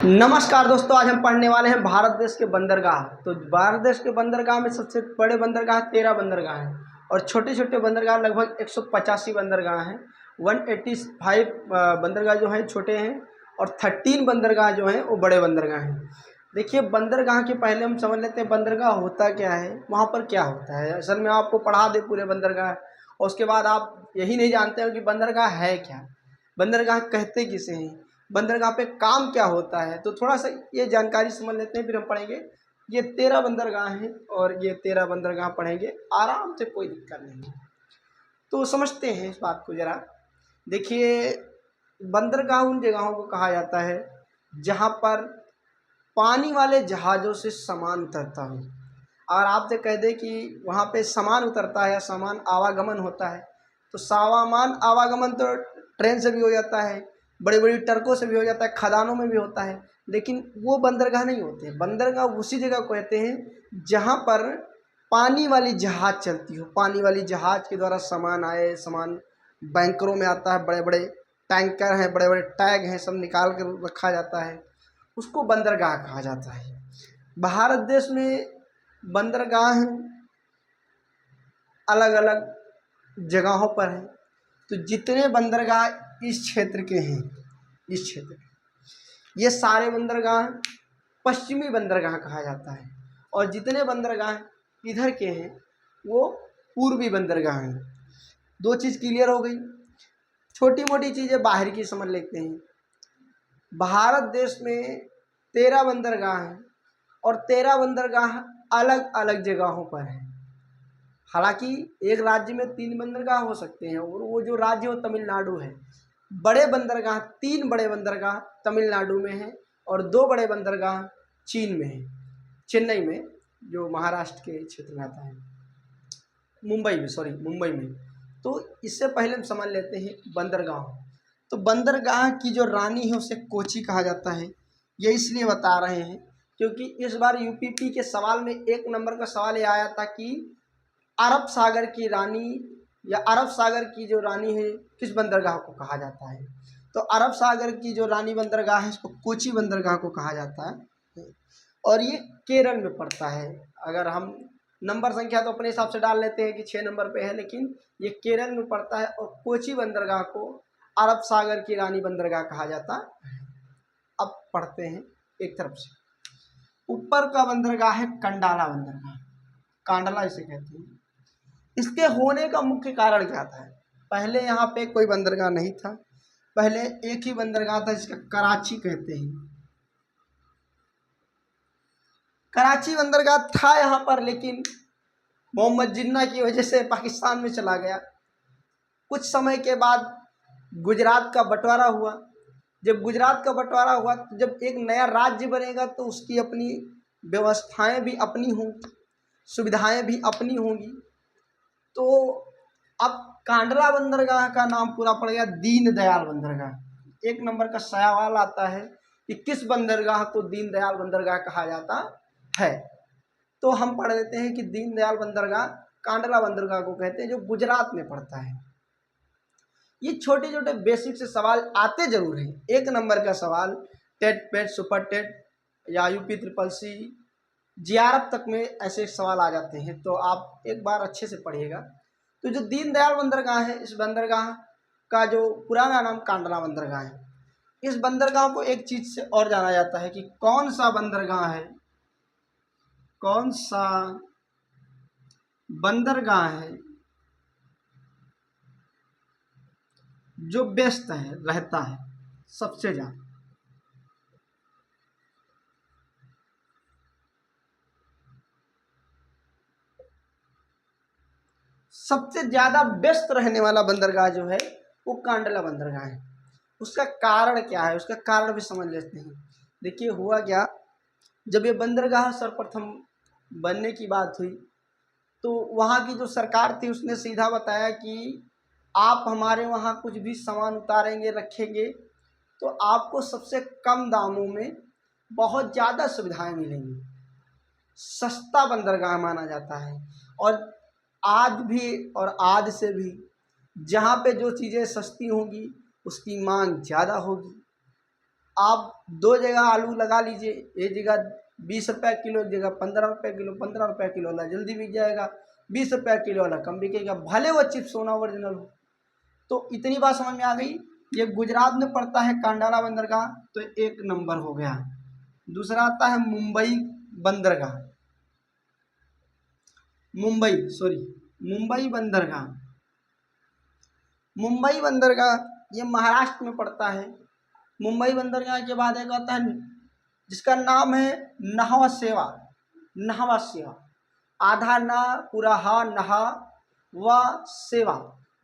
नमस्कार दोस्तों, आज हम पढ़ने वाले हैं भारत देश के बंदरगाह। तो भारत देश के बंदरगाह में सबसे बड़े बंदरगाह 13 बंदरगाह हैं और छोटे छोटे बंदरगाह लगभग 185 बंदरगाह हैं। 185 बंदरगाह जो हैं छोटे हैं और 13 बंदरगाह जो हैं वो बड़े बंदरगाह हैं। देखिए, बंदरगाह के पहले हम समझ लेते हैं बंदरगाह होता क्या है, वहाँ पर क्या होता है। असल में आपको पढ़ा दे पूरे बंदरगाह और उसके बाद आप यही नहीं जानते हो कि बंदरगाह है क्या, बंदरगाह कहते किसे हैं, बंदरगाह पे काम क्या होता है। तो थोड़ा सा ये जानकारी समझ लेते हैं, फिर हम पढ़ेंगे। ये 13 बंदरगाह हैं और ये 13 बंदरगाह पढ़ेंगे आराम से, कोई दिक्कत नहीं है। तो समझते हैं इस बात को ज़रा। देखिए, बंदरगाह उन जगहों को कहा जाता है जहाँ पर पानी वाले जहाज़ों से सामान उतरता हो। और आपसे कह दें कि वहाँ पे सामान उतरता है या सामान आवागमन होता है, तो सामान आवागमन तो ट्रेन से भी हो जाता है, बड़ी बड़ी ट्रकों से भी हो जाता है, खदानों में भी होता है, लेकिन वो बंदरगाह नहीं होते हैं। बंदरगाह उसी जगह को कहते हैं जहाँ पर पानी वाली जहाज़ चलती हो, पानी वाली जहाज़ के द्वारा सामान आए, सामान बैंकरों में आता है, बड़े बड़े टैंकर हैं, बड़े बड़े टैग हैं, सब निकाल कर रखा जाता है, उसको बंदरगाह कहा जाता है। भारत देश में बंदरगाह अलग अलग जगहों पर हैं। तो जितने बंदरगाह इस क्षेत्र के हैं, इस क्षेत्र के, ये सारे बंदरगाह पश्चिमी बंदरगाह कहा जाता है और जितने बंदरगाह इधर के हैं वो पूर्वी बंदरगाह हैं। दो चीज़ क्लियर हो गई। छोटी मोटी चीज़ें बाहर की समझ लेते हैं। भारत देश में 13 बंदरगाह हैं और 13 बंदरगाह अलग अलग जगहों पर हैं। हालांकि एक राज्य में 3 बंदरगाह हो सकते हैं और वो जो राज्य हो तमिलनाडु है। बड़े बंदरगाह, 3 बड़े बंदरगाह तमिलनाडु में हैं और 2 बड़े बंदरगाह चीन में हैं, चेन्नई में, जो महाराष्ट्र के क्षेत्र में आता है, मुंबई में। तो इससे पहले हम समझ लेते हैं बंदरगाह। तो बंदरगाह की जो रानी है उसे कोची कहा जाता है। ये इसलिए बता रहे हैं क्योंकि इस बार यूपीपी के सवाल में 1 नंबर का सवाल ये आया था कि अरब सागर की रानी या अरब सागर की जो रानी है किस बंदरगाह को कहा जाता है। तो अरब सागर की जो रानी बंदरगाह है इसको कोची बंदरगाह को कहा जाता है और ये केरल में पड़ता है। अगर हम नंबर संख्या तो अपने हिसाब से डाल लेते हैं कि 6 नंबर पे है, लेकिन ये केरल में पड़ता है और कोची बंदरगाह को अरब सागर की रानी बंदरगाह कहा जाता है। अब पढ़ते हैं एक तरफ से। ऊपर का बंदरगाह है कंडाला बंदरगाह, कांडला इसे कहते हैं। इसके होने का मुख्य कारण क्या था? पहले यहाँ पे कोई बंदरगाह नहीं था, पहले एक ही बंदरगाह था जिसका कराची कहते हैं। कराची बंदरगाह था यहाँ पर, लेकिन मोहम्मद जिन्ना की वजह से पाकिस्तान में चला गया। कुछ समय के बाद गुजरात का बंटवारा हुआ। जब गुजरात का बंटवारा हुआ तो जब एक नया राज्य बनेगा तो उसकी अपनी व्यवस्थाएं भी अपनी होंगी, सुविधाएं भी अपनी होंगी। तो अब कांडला बंदरगाह का नाम पूरा पड़ गया दीनदयाल बंदरगाह। 1 नंबर का सवाल आता है कि किस बंदरगाह को दीनदयाल बंदरगाह कहा जाता है। तो हम पढ़ लेते हैं कि दीनदयाल बंदरगाह कांडला बंदरगाह को कहते हैं, जो गुजरात में पड़ता है। ये छोटे छोटे बेसिक से सवाल आते जरूर हैं। 1 नंबर का सवाल टेट, पेट, सुपर टेट या यूपी ट्रिपल सी, जीआरएफ तक में ऐसे सवाल आ जाते हैं। तो आप एक बार अच्छे से पढ़िएगा। तो जो दीनदयाल बंदरगाह है, इस बंदरगाह का जो पुराना नाम कांडला बंदरगाह है। इस बंदरगाह को एक चीज़ से और जाना जाता है कि कौन सा बंदरगाह है, कौन सा बंदरगाह है जो व्यस्त है, रहता है सबसे ज़्यादा। सबसे ज़्यादा व्यस्त रहने वाला बंदरगाह जो है वो कांडला बंदरगाह है। उसका कारण क्या है, उसका कारण भी समझ लेते हैं। देखिए, हुआ क्या, जब ये बंदरगाह सर्वप्रथम बनने की बात हुई तो वहाँ की जो सरकार थी उसने सीधा बताया कि आप हमारे वहाँ कुछ भी सामान उतारेंगे, रखेंगे, तो आपको सबसे कम दामों में बहुत ज़्यादा सुविधाएं मिलेंगी। सस्ता बंदरगाह माना जाता है और आज भी और आज से भी जहाँ पे जो चीज़ें सस्ती होंगी उसकी मांग ज़्यादा होगी। आप 2 जगह आलू लगा लीजिए, एक जगह 20 रुपये किलो, एक जगह 15 रुपये किलो। 15 रुपये किलो वाला जल्दी बिक जाएगा, 20 रुपये किलो वाला कम बिकेगा, भले वो चिप्स होना ओरिजिनल हो। तो इतनी बात समझ में आ गई। ये गुजरात में पड़ता है कांडाला बंदरगाह, तो 1 नंबर हो गया। दूसरा आता है मुंबई बंदरगाह, मुंबई बंदरगाह। मुंबई बंदरगाह ये महाराष्ट्र में पड़ता है। मुंबई बंदरगाह के बाद एक आता है जिसका नाम है नहवा सेवा। नहवा सेवा, आधा ना पूरा हा, नहा व सेवा।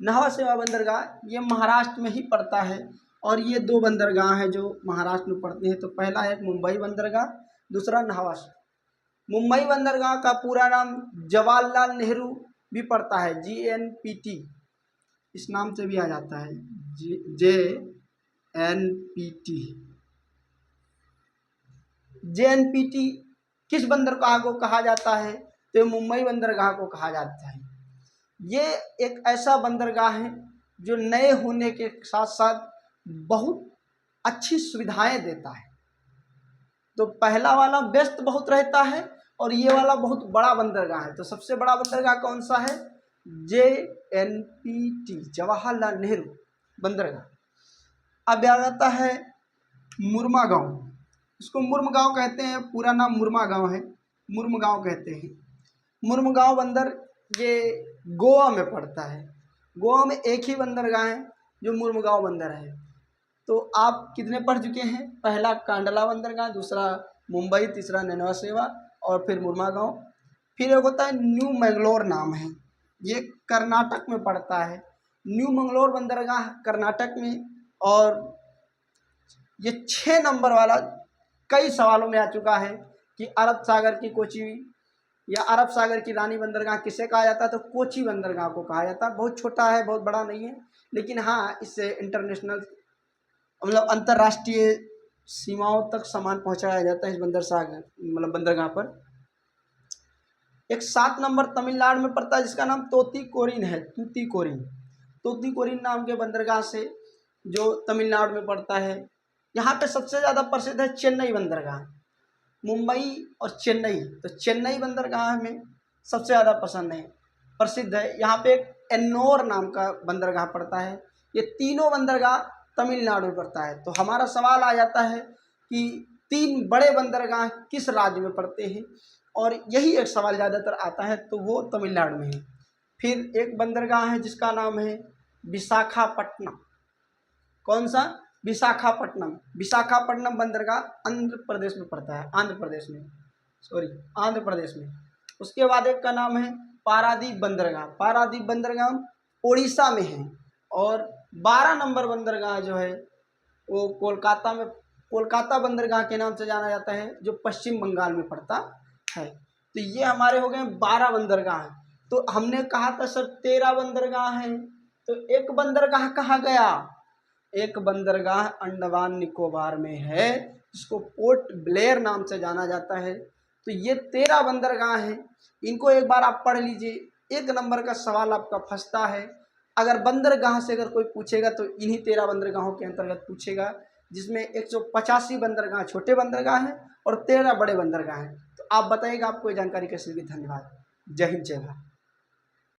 नहवा सेवा बंदरगाह ये महाराष्ट्र में ही पड़ता है। और ये 2 बंदरगाह हैं जो महाराष्ट्र में पड़ते हैं। तो पहला है मुंबई बंदरगाह, दूसरा नहवा सेवा। मुंबई बंदरगाह का पूरा नाम जवाहरलाल नेहरू भी पड़ता है, JNPT इस नाम से भी आ जाता है, JNPT। JNPT किस बंदरगाह को कहा जाता है? तो मुंबई बंदरगाह को कहा जाता है। ये एक ऐसा बंदरगाह है जो नए होने के साथ साथ बहुत अच्छी सुविधाएं देता है। तो पहला वाला व्यस्त बहुत रहता है और ये वाला बहुत बड़ा बंदरगाह है। तो सबसे बड़ा बंदरगाह कौन सा है? JNPT, जवाहरलाल नेहरू बंदरगाह। अब आ जाता है मुरमा गांव। इसको मुर्म गांव कहते हैं, पूरा नाम मुरमा गांव है, मुर्म गांव कहते हैं। मुर्म गांव बंदर ये गोवा में पड़ता है। गोवा में एक ही बंदरगाह है जो मुर्म गांव बंदर है। तो आप कितने पढ़ चुके हैं? पहला कांडला बंदरगाह, दूसरा मुंबई, तीसरा नैनवा सेवा और फिर मुर्मा गांव। फिर एक होता है न्यू मैंगलोर नाम है, ये कर्नाटक में पड़ता है। न्यू मैंगलोर बंदरगाह कर्नाटक में। और ये 6 नंबर वाला कई सवालों में आ चुका है कि अरब सागर की कोची या अरब सागर की रानी बंदरगाह किसे कहा जाता है? तो कोची बंदरगाह को कहा जाता है। बहुत छोटा है, बहुत बड़ा नहीं है, लेकिन हाँ इससे इंटरनेशनल मतलब अंतर्राष्ट्रीय सीमाओं तक सामान पहुंचाया जाता है इस बंदरगाह पर। एक 7 नंबर तमिलनाडु में पड़ता है जिसका नाम तूतीकोरिन है। तूतीकोरिन नाम के बंदरगाह से जो तमिलनाडु में पड़ता है। यहाँ पे सबसे ज़्यादा प्रसिद्ध है चेन्नई बंदरगाह। मुंबई और चेन्नई, तो चेन्नई बंदरगाह में सबसे ज़्यादा प्रसिद्ध है। यहाँ पे एक एन्नोर नाम का बंदरगाह पड़ता है। ये तीनों बंदरगाह तमिलनाडु में पड़ता है। तो हमारा सवाल आ जाता है कि 3 बड़े बंदरगाह किस राज्य में पड़ते हैं? और यही एक सवाल ज़्यादातर आता है, तो वो तमिलनाडु में है। फिर एक बंदरगाह है जिसका नाम है विशाखापट्टनम। कौन सा? विशाखापट्टनम बंदरगाह आंध्र प्रदेश में पड़ता है, आंध्र प्रदेश में। उसके बाद एक का नाम है पारादीप बंदरगाह उड़ीसा में है। और 12 नंबर बंदरगाह जो है वो कोलकाता बंदरगाह के नाम से जाना जाता है, जो पश्चिम बंगाल में पड़ता है। तो ये हमारे हो गए 12 बंदरगाह। तो हमने कहा था सर 13 बंदरगाह हैं, तो एक बंदरगाह कहाँ गया? एक बंदरगाह अंडमान निकोबार में है, जिसको पोर्ट ब्लेयर नाम से जाना जाता है। तो ये 13 बंदरगाह हैं, इनको एक बार आप पढ़ लीजिए। 1 नंबर का सवाल आपका फंसता है। अगर बंदरगाह से अगर कोई पूछेगा तो इन्हीं 13 बंदरगाहों के अंतर्गत पूछेगा, जिसमें 185 बंदरगाह छोटे बंदरगाह हैं और 13 बड़े बंदरगाह हैं। तो आप बताइएगा आपको ये जानकारी कैसी लगी? धन्यवाद। जय हिंद, जय भारत।